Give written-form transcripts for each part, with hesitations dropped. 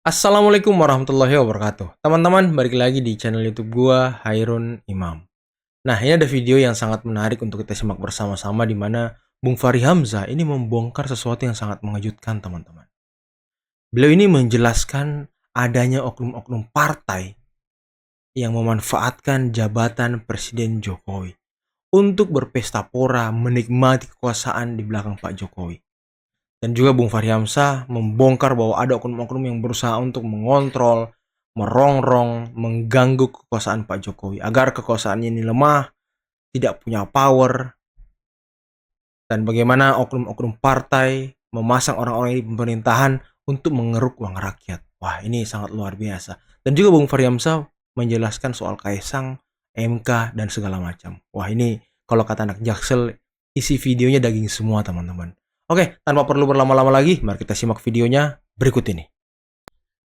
Assalamualaikum warahmatullahi wabarakatuh. Teman-teman, balik lagi di channel YouTube gua, Hairun Imam. Nah, ini ada video yang sangat menarik untuk kita simak bersama-sama di mana Bung Fahri Hamzah ini membongkar sesuatu yang sangat mengejutkan, teman-teman. Beliau ini menjelaskan adanya oknum-oknum partai yang memanfaatkan jabatan Presiden Jokowi untuk berpesta pora menikmati kekuasaan di belakang Pak Jokowi. Dan juga Bung Fahri Hamzah membongkar bahwa ada oknum-oknum yang berusaha untuk mengontrol, merongrong, mengganggu kekuasaan Pak Jokowi agar kekuasaannya ini lemah, tidak punya power, dan bagaimana oknum-oknum partai memasang orang-orang di pemerintahan untuk mengeruk uang rakyat. Wah, ini sangat luar biasa. Dan juga Bung Fahri Hamzah menjelaskan soal Kaisang, MK, dan segala macam. Wah, ini kalau kata anak Jaksel, isi videonya daging semua, teman-teman. Oke, tanpa perlu berlama-lama lagi, mari kita simak videonya berikut ini.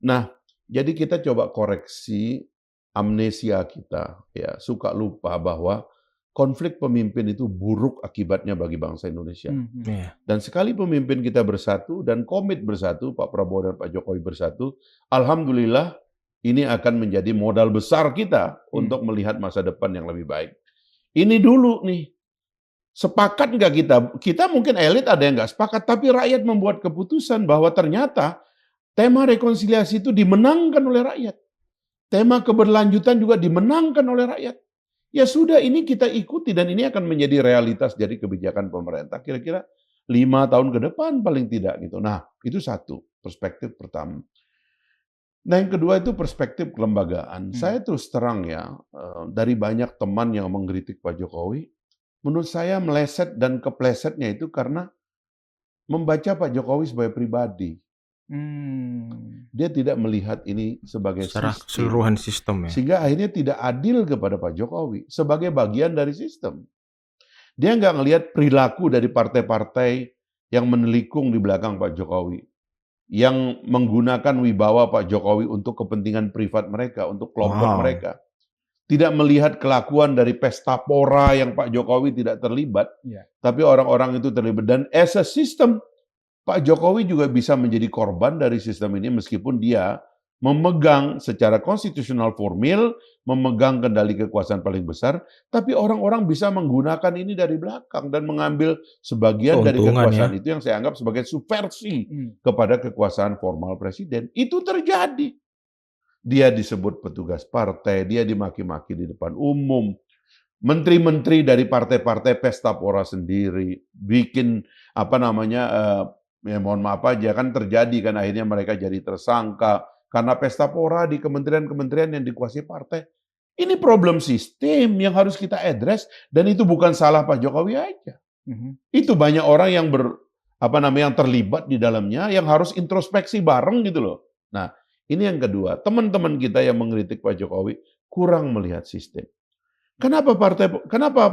Nah, jadi kita coba koreksi amnesia kita, ya, suka lupa bahwa konflik pemimpin itu buruk akibatnya bagi bangsa Indonesia. Iya. Dan sekali pemimpin kita bersatu dan komit bersatu, Pak Prabowo dan Pak Jokowi bersatu, alhamdulillah ini akan menjadi modal besar kita untuk melihat masa depan yang lebih baik. Ini dulu nih, sepakat nggak kita? Kita mungkin elit ada yang nggak sepakat, tapi rakyat membuat keputusan bahwa ternyata tema rekonsiliasi itu dimenangkan oleh rakyat. Tema keberlanjutan juga dimenangkan oleh rakyat. Ya sudah, ini kita ikuti dan ini akan menjadi realitas dari kebijakan pemerintah kira-kira 5 tahun ke depan paling tidak gitu. Nah, itu satu perspektif pertama. Nah, yang kedua itu perspektif kelembagaan. Saya terus terang ya, dari banyak teman yang mengkritik Pak Jokowi, menurut saya meleset dan keplesetnya itu karena membaca Pak Jokowi sebagai pribadi. Dia tidak melihat ini sebagai Secara sistem. keseluruhan sistem ya. Sehingga akhirnya tidak adil kepada Pak Jokowi sebagai bagian dari sistem. Dia nggak ngelihat perilaku dari partai-partai yang menelikung di belakang Pak Jokowi, yang menggunakan wibawa Pak Jokowi untuk kepentingan privat mereka, untuk kelompok mereka. Tidak melihat kelakuan dari pesta pora yang Pak Jokowi tidak terlibat, tapi orang-orang itu terlibat. Dan as a system, Pak Jokowi juga bisa menjadi korban dari sistem ini meskipun dia memegang secara konstitusional formil, memegang kendali kekuasaan paling besar, tapi orang-orang bisa menggunakan ini dari belakang dan mengambil sebagian dari Keuntungan ya. kekuasaan itu yang saya anggap sebagai subversi kepada kekuasaan formal presiden. Itu terjadi. Dia disebut petugas partai, dia dimaki-maki di depan umum. Menteri-menteri dari partai-partai pesta pora sendiri, bikin ya mohon maaf aja kan terjadi kan akhirnya mereka jadi tersangka karena pesta pora di kementerian-kementerian yang dikuasai partai. Ini problem sistem yang harus kita address dan itu bukan salah Pak Jokowi aja. Itu banyak orang yang yang terlibat di dalamnya yang harus introspeksi bareng gitu loh. Nah, ini yang kedua, teman-teman kita yang mengkritik Pak Jokowi kurang melihat sistem. Kenapa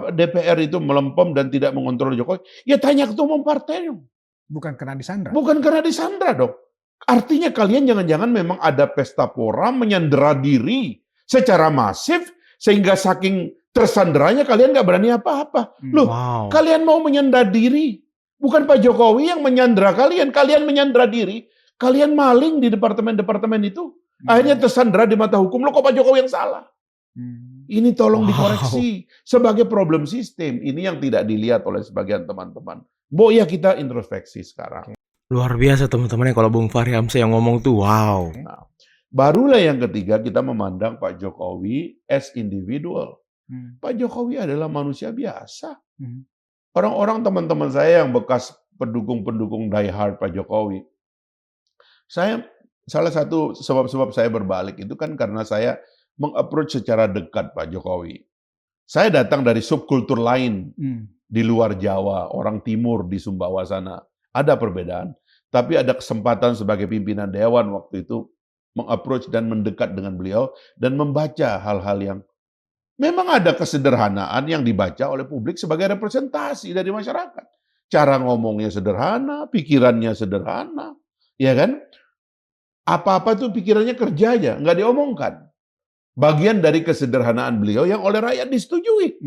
DPR itu melempem dan tidak mengontrol Jokowi? Ya tanya ketua umum partai dong. Bukan karena disandra. Bukan karena disandra dong. Artinya kalian jangan-jangan memang ada pesta pora menyandera diri secara masif sehingga saking tersanderanya kalian nggak berani apa-apa. Loh, kalian mau menyandera diri. Bukan Pak Jokowi yang menyandera kalian. Kalian menyandera diri. Kalian maling di departemen-departemen itu. Akhirnya tersandera di mata hukum. Loh kok Pak Jokowi yang salah? Ini tolong dikoreksi sebagai problem sistem. Ini yang tidak dilihat oleh sebagian teman-teman. Ya kita introspeksi sekarang. Luar biasa teman-teman, kalau Bung Fahri Hamzah yang ngomong tuh wow. Nah, barulah yang ketiga kita memandang Pak Jokowi as individual. Pak Jokowi adalah manusia biasa. Orang-orang teman-teman saya yang bekas pendukung-pendukung die hard Pak Jokowi. Salah satu sebab-sebab saya berbalik itu kan karena saya meng-approach secara dekat Pak Jokowi. Saya datang dari subkultur lain di luar Jawa, orang timur di Sumbawa sana. Ada perbedaan. Tapi ada kesempatan sebagai pimpinan dewan waktu itu meng-approach dan mendekat dengan beliau dan membaca hal-hal yang memang ada kesederhanaan yang dibaca oleh publik sebagai representasi dari masyarakat. Cara ngomongnya sederhana, pikirannya sederhana, ya kan? Apa-apa tuh pikirannya kerja aja, nggak diomongkan. Bagian dari kesederhanaan beliau yang oleh rakyat disetujui.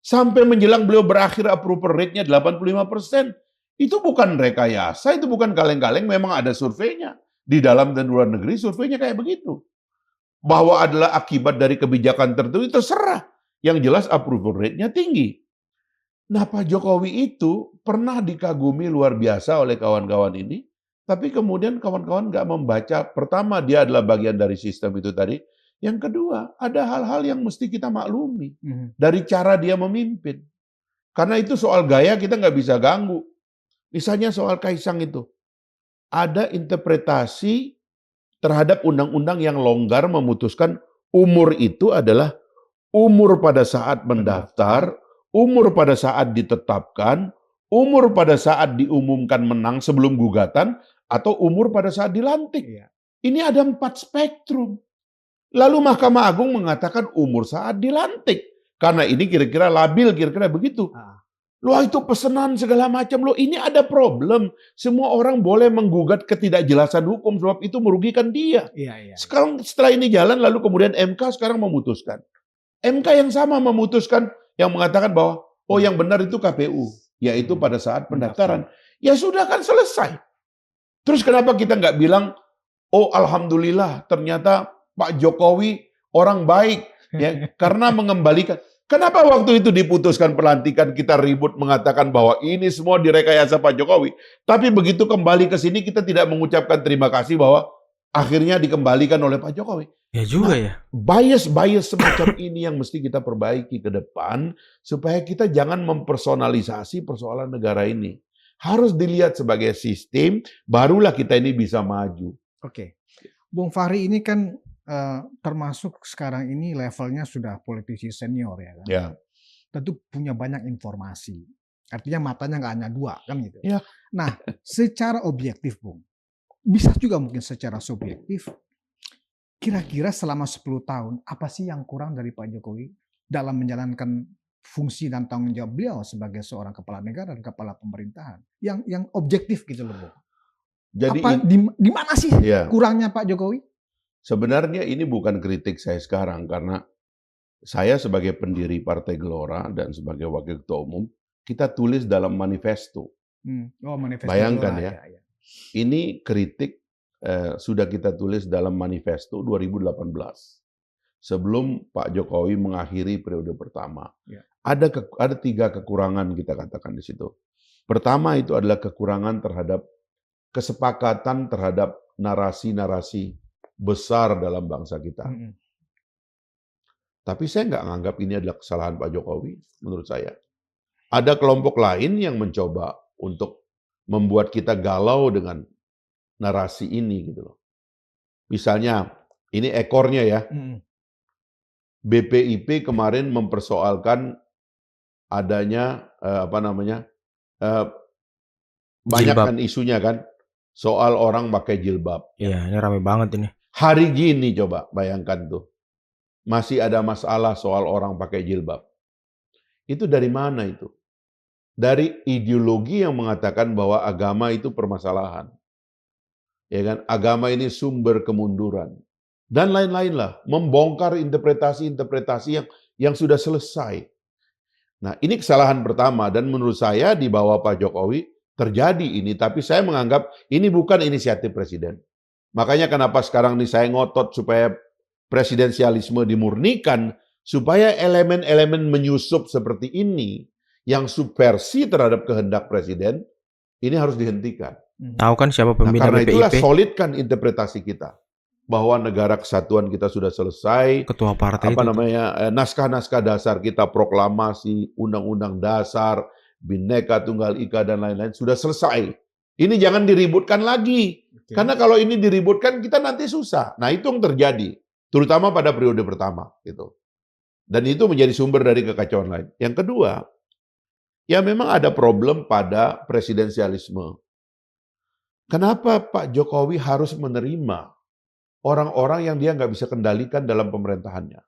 Sampai menjelang beliau berakhir approval rate-nya 85%. Itu bukan rekayasa, itu bukan kaleng-kaleng, memang ada surveinya. di dalam dan luar negeri surveinya kayak begitu. Bahwa adalah akibat dari kebijakan tertentu terserah. Yang jelas approval rate-nya tinggi. Nah, Pak Jokowi itu pernah dikagumi luar biasa oleh kawan-kawan ini, tapi kemudian kawan-kawan nggak membaca. Pertama, dia adalah bagian dari sistem itu tadi. Yang kedua, ada hal-hal yang mesti kita maklumi dari cara dia memimpin. Karena itu soal gaya kita nggak bisa ganggu. Misalnya soal Kaisang itu. Ada interpretasi terhadap undang-undang yang longgar memutuskan umur itu adalah umur pada saat mendaftar, umur pada saat ditetapkan, umur pada saat diumumkan menang sebelum gugatan, atau umur pada saat dilantik. Ini ada 4 spektrum. Lalu Mahkamah Agung mengatakan umur saat dilantik. Karena ini kira-kira labil, kira-kira begitu. Loh itu pesanan segala macam. Loh ini ada problem. Semua orang boleh menggugat ketidakjelasan hukum sebab itu merugikan dia. Sekarang setelah ini jalan lalu kemudian MK sekarang memutuskan. MK yang sama memutuskan yang mengatakan bahwa oh yang benar itu KPU. Yaitu pada saat pendaftaran. Ya sudah kan selesai. Terus kenapa kita nggak bilang oh alhamdulillah ternyata Pak Jokowi orang baik. Ya, karena mengembalikan. Kenapa waktu itu diputuskan pelantikan kita ribut mengatakan bahwa ini semua direkayasa Pak Jokowi. Tapi begitu kembali ke sini kita tidak mengucapkan terima kasih bahwa akhirnya dikembalikan oleh Pak Jokowi. Ya juga ya. Bias-bias semacam ini yang mesti kita perbaiki ke depan supaya kita jangan mempersonalisasi persoalan negara ini. Harus dilihat sebagai sistem, barulah kita ini bisa maju. Oke. Bung Fahri ini kan termasuk sekarang ini levelnya sudah politisi senior ya kan? Ya. Tentu punya banyak informasi. Artinya matanya nggak hanya 2 kan gitu. Ya. Nah, secara objektif Bung, bisa juga mungkin secara subjektif, kira-kira selama 10 tahun apa sih yang kurang dari Pak Jokowi dalam menjalankan fungsi dan tanggung jawab beliau sebagai seorang kepala negara dan kepala pemerintahan? Yang objektif gitu loh Bung. Jadi di mana sih kurangnya Pak Jokowi? Sebenarnya ini bukan kritik saya sekarang, karena saya sebagai pendiri Partai Gelora dan sebagai Wakil Ketua Umum, kita tulis dalam manifesto. Manifesto Bayangkan Gelora, ya, ini kritik sudah kita tulis dalam manifesto 2018. Sebelum Pak Jokowi mengakhiri periode pertama. Ada 3 kekurangan kita katakan di situ. Pertama itu adalah kekurangan terhadap kesepakatan terhadap narasi-narasi besar dalam bangsa kita. Tapi saya nggak menganggap ini adalah kesalahan Pak Jokowi, menurut saya. Ada kelompok lain yang mencoba untuk membuat kita galau dengan narasi ini gitu loh. Misalnya, ini ekornya ya. BPIP kemarin mempersoalkan adanya banyak kan isunya kan soal orang pakai jilbab. Iya, ini rame banget ini. Hari gini coba bayangkan tuh. Masih ada masalah soal orang pakai jilbab. Itu dari mana itu? Dari ideologi yang mengatakan bahwa agama itu permasalahan. Ya kan? Agama ini sumber kemunduran. Dan lain-lain lah. Membongkar interpretasi-interpretasi yang sudah selesai. Nah, ini kesalahan pertama. Dan menurut saya di bawah Pak Jokowi terjadi ini. Tapi saya menganggap ini bukan inisiatif Presiden. Makanya kenapa sekarang ini saya ngotot supaya presidensialisme dimurnikan, supaya elemen-elemen menyusup seperti ini, yang subversi terhadap kehendak Presiden, ini harus dihentikan. Tahu kan siapa pembina karena itulah BPIP? solidkan interpretasi kita. Bahwa negara kesatuan kita sudah selesai. Ketua partai naskah-naskah dasar kita, proklamasi, undang-undang dasar, Bhinneka Tunggal Ika, dan lain-lain, sudah selesai. Ini jangan diributkan lagi. Karena kalau ini diributkan, kita nanti susah. Nah, itu yang terjadi. Terutama pada periode pertama. Gitu. Dan itu menjadi sumber dari kekacauan lain. Yang kedua, ya memang ada problem pada presidensialisme. Kenapa Pak Jokowi harus menerima orang-orang yang dia nggak bisa kendalikan dalam pemerintahannya?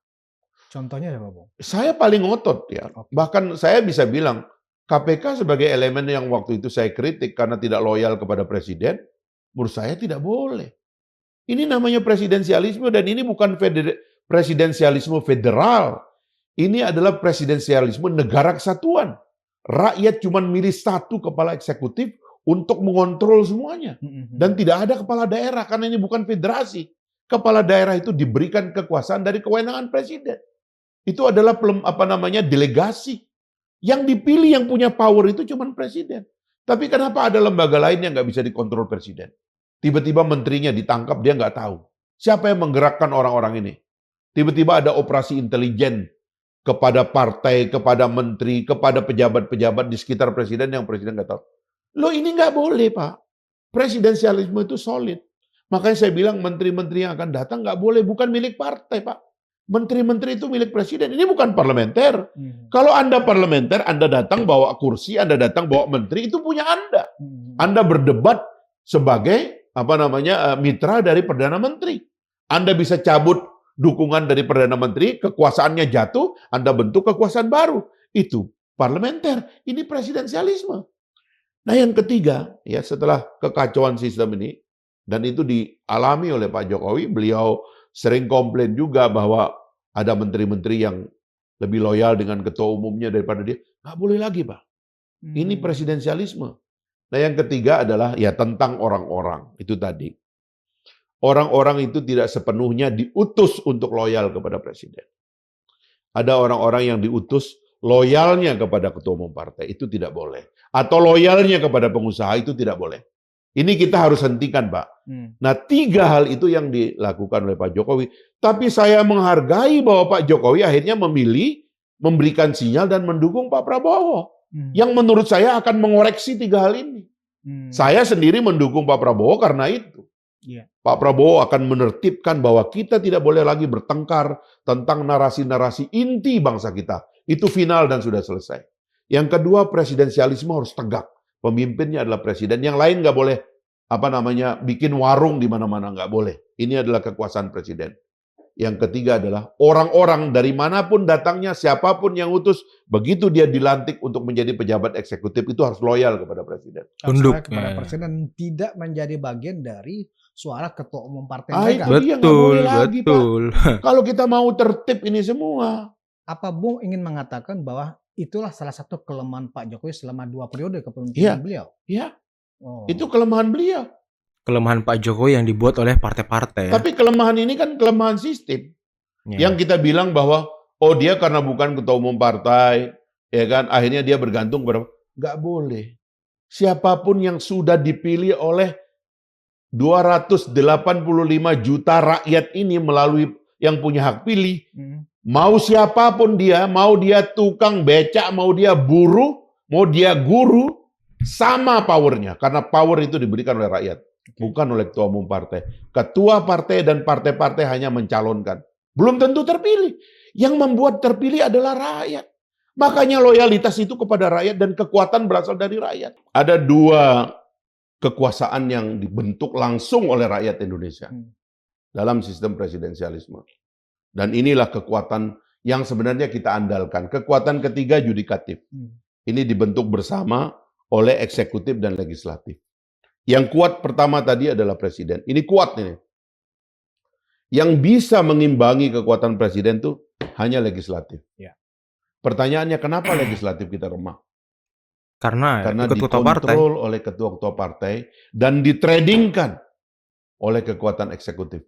Contohnya apa, Bung? Saya paling ngotot ya. Bahkan saya bisa bilang, KPK sebagai elemen yang waktu itu saya kritik karena tidak loyal kepada Presiden, menurut saya tidak boleh. Ini namanya presidensialisme dan ini bukan presidensialisme federal. Ini adalah presidensialisme negara kesatuan. Rakyat cuma milih 1 kepala eksekutif untuk mengontrol semuanya. Dan tidak ada kepala daerah karena ini bukan federasi. Kepala daerah itu diberikan kekuasaan dari kewenangan presiden. Itu adalah delegasi. Yang dipilih yang punya power itu cuma presiden. Tapi kenapa ada lembaga lain yang nggak bisa dikontrol presiden? Tiba-tiba menterinya ditangkap, dia nggak tahu. Siapa yang menggerakkan orang-orang ini? Tiba-tiba ada operasi intelijen kepada partai, kepada menteri, kepada pejabat-pejabat di sekitar presiden yang presiden nggak tahu. Loh ini nggak boleh Pak. Presidensialisme itu solid. Makanya saya bilang menteri-menteri yang akan datang nggak boleh, bukan milik partai Pak. Menteri-menteri itu milik presiden. Ini bukan parlementer. Kalau Anda parlementer, Anda datang bawa kursi, Anda datang bawa menteri, itu punya Anda. Anda berdebat sebagai mitra dari Perdana Menteri. Anda bisa cabut dukungan dari Perdana Menteri, kekuasaannya jatuh, Anda bentuk kekuasaan baru. Itu parlementer. Ini presidensialisme. Nah yang ketiga, ya setelah kekacauan sistem ini, dan itu dialami oleh Pak Jokowi, beliau sering komplain juga bahwa ada menteri-menteri yang lebih loyal dengan ketua umumnya daripada dia. Nggak boleh lagi, Pak. Ini presidensialisme. Nah, yang ketiga adalah ya tentang orang-orang. Itu tadi. Orang-orang itu tidak sepenuhnya diutus untuk loyal kepada presiden. Ada orang-orang yang diutus loyalnya kepada ketua umum partai. Itu tidak boleh. Atau loyalnya kepada pengusaha, itu tidak boleh. Ini kita harus hentikan, Pak. Nah, 3 hal itu yang dilakukan oleh Pak Jokowi. Tapi saya menghargai bahwa Pak Jokowi akhirnya memilih memberikan sinyal dan mendukung Pak Prabowo. Yang menurut saya akan mengoreksi 3 hal ini. Saya sendiri mendukung Pak Prabowo karena itu. Pak Prabowo akan menertibkan bahwa kita tidak boleh lagi bertengkar tentang narasi-narasi inti bangsa kita. Itu final dan sudah selesai. Yang kedua, presidensialisme harus tegak. Pemimpinnya adalah presiden. Yang lain nggak boleh bikin warung di mana-mana, nggak boleh. Ini adalah kekuasaan presiden. Yang ketiga adalah orang-orang dari manapun datangnya, siapapun yang utus, begitu dia dilantik untuk menjadi pejabat eksekutif itu harus loyal kepada presiden. Tunduk kepada presiden, tidak menjadi bagian dari suara ketua umum partai mereka. Itu dia nggak boleh lagi, Pak. Kalau kita mau tertib ini semua. Apa Bung ingin mengatakan bahwa itulah salah satu kelemahan Pak Jokowi selama 2 periode kepemimpinan beliau? Iya, itu kelemahan beliau. Kelemahan Pak Jokowi yang dibuat oleh partai-partai. Tapi kelemahan ini kan kelemahan sistem. Yang kita bilang bahwa, dia karena bukan ketua umum partai, ya kan, akhirnya dia bergantung kepada, nggak boleh. Siapapun yang sudah dipilih oleh 285 juta rakyat ini melalui yang punya hak pilih, mau siapapun dia, mau dia tukang becak, mau dia buruh, mau dia guru, sama powernya. Karena power itu diberikan oleh rakyat, bukan oleh ketua umum partai. Ketua partai dan partai-partai hanya mencalonkan. Belum tentu terpilih. Yang membuat terpilih adalah rakyat. Makanya loyalitas itu kepada rakyat dan kekuatan berasal dari rakyat. Ada 2 kekuasaan yang dibentuk langsung oleh rakyat Indonesia dalam sistem presidensialisme. Dan inilah kekuatan yang sebenarnya kita andalkan. Kekuatan ketiga yudikatif. Ini dibentuk bersama oleh eksekutif dan legislatif. Yang kuat pertama tadi adalah presiden. Ini kuat ini. Yang bisa mengimbangi kekuatan presiden itu hanya legislatif. Pertanyaannya kenapa legislatif kita remah? Karena dikontrol oleh ketua-ketua partai dan ditradingkan oleh kekuatan eksekutif.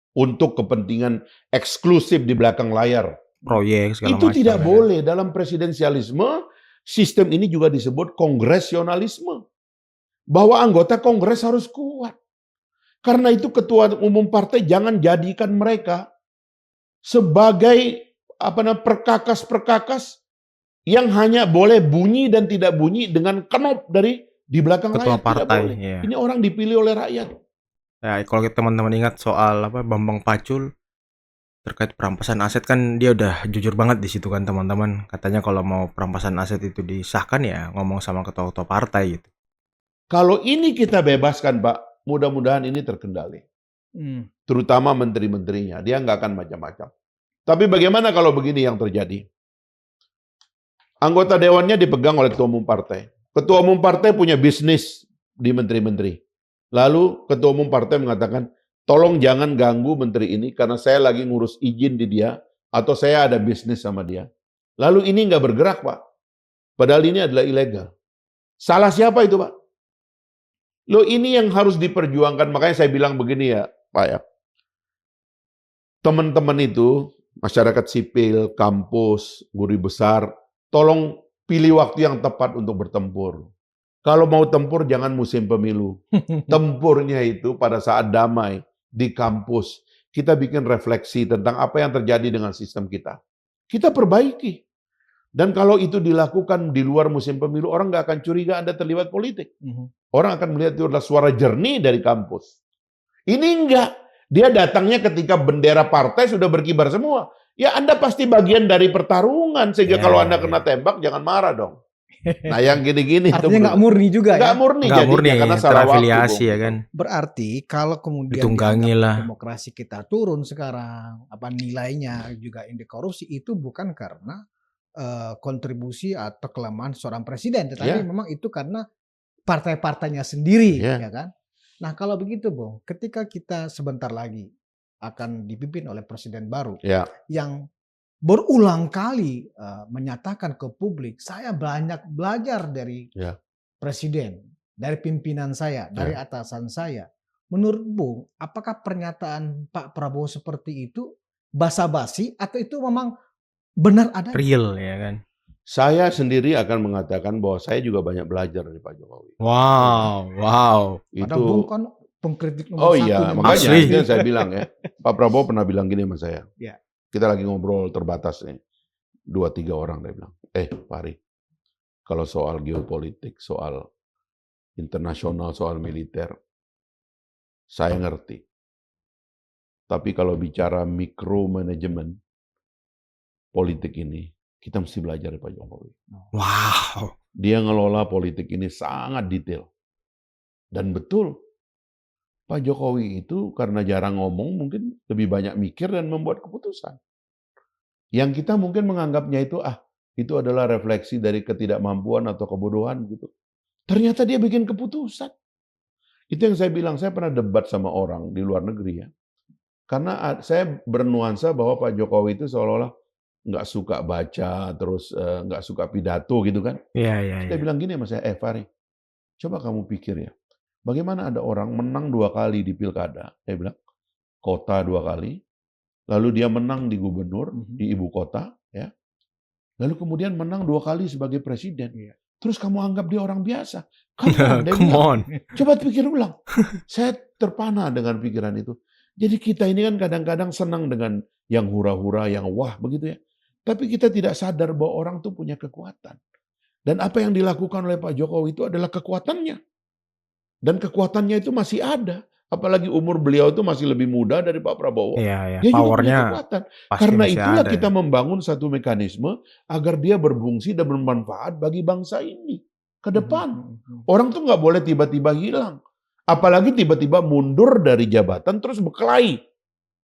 Untuk kepentingan eksklusif di belakang layar. Proyek segala itu macam. Tidak boleh. Dalam presidensialisme, sistem ini juga disebut kongresionalisme. Bahwa anggota kongres harus kuat. Karena itu ketua umum partai jangan jadikan mereka sebagai perkakas-perkakas yang hanya boleh bunyi dan tidak bunyi dengan kenop dari di belakang ketua layar. Partai. Ini orang dipilih oleh rakyat. Ya, kalau teman-teman ingat soal Bambang Pacul terkait perampasan aset kan dia udah jujur banget di situ kan teman-teman. Katanya kalau mau perampasan aset itu disahkan ya ngomong sama ketua-ketua partai gitu. Kalau ini kita bebaskan Pak, mudah-mudahan ini terkendali. Terutama menteri-menterinya, dia nggak akan macam-macam. Tapi bagaimana kalau begini yang terjadi? Anggota dewannya dipegang oleh ketua umum partai. Ketua umum partai punya bisnis di menteri-menteri. Lalu ketua umum partai mengatakan, tolong jangan ganggu menteri ini karena saya lagi ngurus izin di dia atau saya ada bisnis sama dia. Lalu ini nggak bergerak Pak. Padahal ini adalah ilegal. Salah siapa itu Pak? Loh ini yang harus diperjuangkan, makanya saya bilang begini ya Pak ya. Teman-teman itu, masyarakat sipil, kampus, guru besar, tolong pilih waktu yang tepat untuk bertempur. Kalau mau tempur jangan musim pemilu. Tempurnya itu pada saat damai di kampus. Kita bikin refleksi tentang apa yang terjadi dengan sistem kita. Kita perbaiki. Dan kalau itu dilakukan di luar musim pemilu, orang nggak akan curiga Anda terlibat politik. Orang akan melihat itu adalah suara jernih dari kampus. Ini enggak. Dia datangnya ketika bendera partai sudah berkibar semua. Ya Anda pasti bagian dari pertarungan. Sehingga kalau Anda kena tembak, jangan marah dong. Nah yang gini-gini. Artinya nggak murni juga nggak ya? murni Nggak jadinya, murni, karena salah terafiliasi waktu. ya kan. Berarti kalau kemudian Ditunggangi dianggap lah. demokrasi kita turun sekarang, apa nilainya juga indeks korupsi, itu bukan karena kontribusi atau kelemahan seorang presiden, tetapi memang itu karena partai-partainya sendiri, ya kan? Nah kalau begitu, Bung, ketika kita sebentar lagi akan dipimpin oleh presiden baru yang berulang kali menyatakan ke publik, saya banyak belajar dari presiden, dari pimpinan saya, dari atasan saya. Menurut Bung, apakah pernyataan Pak Prabowo seperti itu basa-basi atau itu memang benar adanya? Real ya kan. Saya sendiri akan mengatakan bahwa saya juga banyak belajar dari Pak Jokowi. Wow. Padahal Bung kan pengkritik nomor 1. Iya, makanya itu yang saya bilang ya. Pak Prabowo pernah bilang gini sama saya. Kita lagi ngobrol terbatas nih. 2-3 orang dia bilang, Pak Ari, kalau soal geopolitik, soal internasional, soal militer, saya ngerti. Tapi kalau bicara micromanagement politik ini, kita mesti belajar dari Pak Jokowi. Wow. Dia ngelola politik ini sangat detail. Dan betul, Pak Jokowi itu karena jarang ngomong mungkin lebih banyak mikir dan membuat keputusan. Yang kita mungkin menganggapnya itu adalah refleksi dari ketidakmampuan atau kebodohan gitu. Ternyata dia bikin keputusan. Itu yang saya bilang, saya pernah debat sama orang di luar negeri ya. Karena saya bernuansa bahwa Pak Jokowi itu seolah-olah nggak suka baca, terus nggak suka pidato gitu kan. Saya bilang gini sama saya, Fahri, coba kamu pikir ya. Bagaimana ada orang menang 2 kali di pilkada, saya bilang, kota 2 kali, lalu dia menang di gubernur, di ibu kota, ya. Lalu kemudian menang 2 kali sebagai presiden. Terus kamu anggap dia orang biasa. Come on. Coba pikir ulang. Saya terpana dengan pikiran itu. Jadi kita ini kan kadang-kadang senang dengan yang hura-hura, yang wah begitu ya. Tapi kita tidak sadar bahwa orang itu punya kekuatan. Dan apa yang dilakukan oleh Pak Jokowi itu adalah kekuatannya. Dan kekuatannya itu masih ada. Apalagi umur beliau itu masih lebih muda dari Pak Prabowo. Dia juga punya kekuatan. Karena itulah kita membangun satu mekanisme agar dia berfungsi dan bermanfaat bagi bangsa ini ke depan. Orang tuh nggak boleh tiba-tiba hilang. Apalagi tiba-tiba mundur dari jabatan terus berkelahi.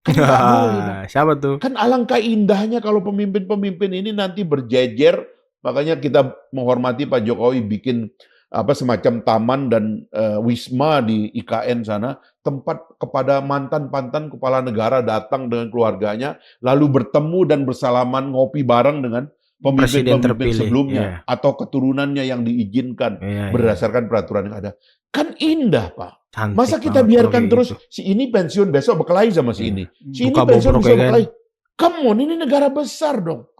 Kan nggak boleh. Siapa tuh? Kan alangkah indahnya kalau pemimpin-pemimpin ini nanti berjejer. Makanya kita menghormati Pak Jokowi bikin semacam taman dan wisma di IKN sana, tempat kepada mantan-mantan kepala negara datang dengan keluarganya, lalu bertemu dan bersalaman ngopi bareng dengan pemimpin-pemimpin sebelumnya atau keturunannya yang diizinkan berdasarkan peraturan yang ada. Kan indah, Pak. Cantik. Masa kita biarkan terus si ini pensiun besok berkelahi sama si ini, si ini pensiun besok berkelahi. Come on, ini negara besar dong.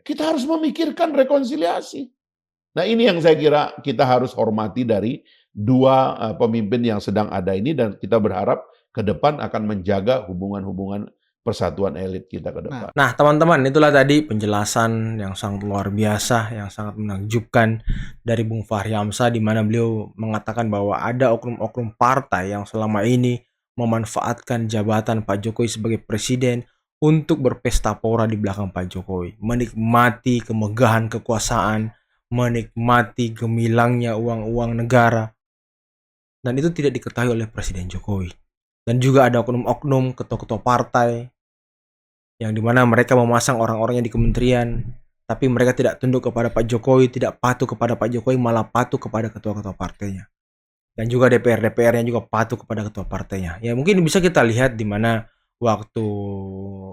Kita harus memikirkan rekonsiliasi. Nah ini yang saya kira kita harus hormati dari 2 pemimpin yang sedang ada ini, dan kita berharap ke depan akan menjaga hubungan-hubungan persatuan elit kita ke depan. Nah teman-teman, itulah tadi penjelasan yang sangat luar biasa, yang sangat menakjubkan dari Bung Fahri Hamzah, di mana beliau mengatakan bahwa ada oknum-oknum partai yang selama ini memanfaatkan jabatan Pak Jokowi sebagai presiden untuk berpesta pora di belakang Pak Jokowi, menikmati kemegahan kekuasaan, menikmati gemilangnya uang-uang negara. Dan itu tidak diketahui oleh Presiden Jokowi. Dan juga ada oknum-oknum ketua-ketua partai yang dimana mereka memasang orang-orangnya di kementerian, tapi mereka tidak tunduk kepada Pak Jokowi, tidak patuh kepada Pak Jokowi, malah patuh kepada ketua-ketua partainya. Dan juga DPR-DPR-nya juga patuh kepada ketua partainya. Ya mungkin bisa kita lihat di mana waktu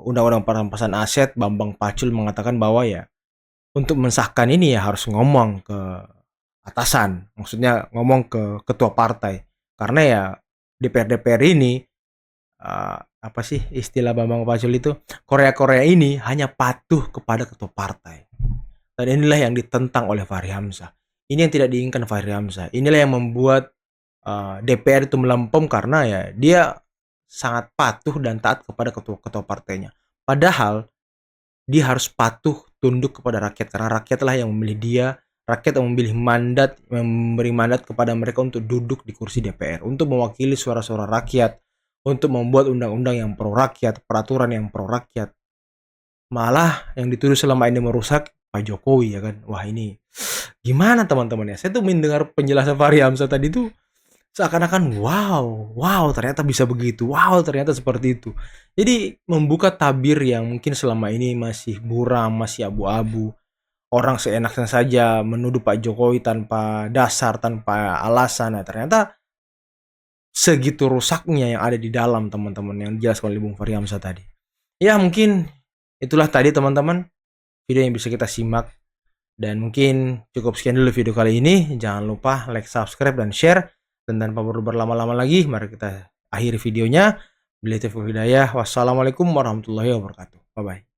Undang-Undang Perampasan Aset, Bambang Pacul mengatakan bahwa ya untuk mensahkan ini ya harus ngomong ke atasan, maksudnya ngomong ke ketua partai. Karena ya DPR-DPR ini, apa sih istilah Bambang Pacul itu, Korea-Korea ini hanya patuh kepada ketua partai. Dan inilah yang ditentang oleh Fahri Hamzah. Ini yang tidak diinginkan Fahri Hamzah. Inilah yang membuat DPR itu melempem karena ya dia sangat patuh dan taat kepada ketua partainya. Padahal dia harus patuh tunduk kepada rakyat karena rakyatlah yang memilih dia, rakyat yang memilih mandat, memberi mandat kepada mereka untuk duduk di kursi DPR, untuk mewakili suara-suara rakyat, untuk membuat undang-undang yang pro rakyat, peraturan yang pro rakyat. Malah yang dituduh selama ini merusak Pak Jokowi ya kan. Wah ini gimana teman-teman ya? Saya tuh mendengar penjelasan Fahri Hamzah tadi tuh seakan-akan wow ternyata bisa begitu, wow ternyata seperti itu. Jadi membuka tabir yang mungkin selama ini masih buram, masih abu-abu. Orang seenaknya saja menuduh Pak Jokowi tanpa dasar, tanpa alasan. Nah, ternyata segitu rusaknya yang ada di dalam teman-teman yang dijelaskan oleh Bung Fahri Hamzah tadi. Ya mungkin itulah tadi teman-teman video yang bisa kita simak. Dan mungkin cukup sekian dulu video kali ini. Jangan lupa like, subscribe, dan share. Dan tanpa perlu berlama-lama lagi, mari kita akhiri videonya. Billahi taufiq wal hidayah. Wassalamualaikum warahmatullahi wabarakatuh. Bye-bye.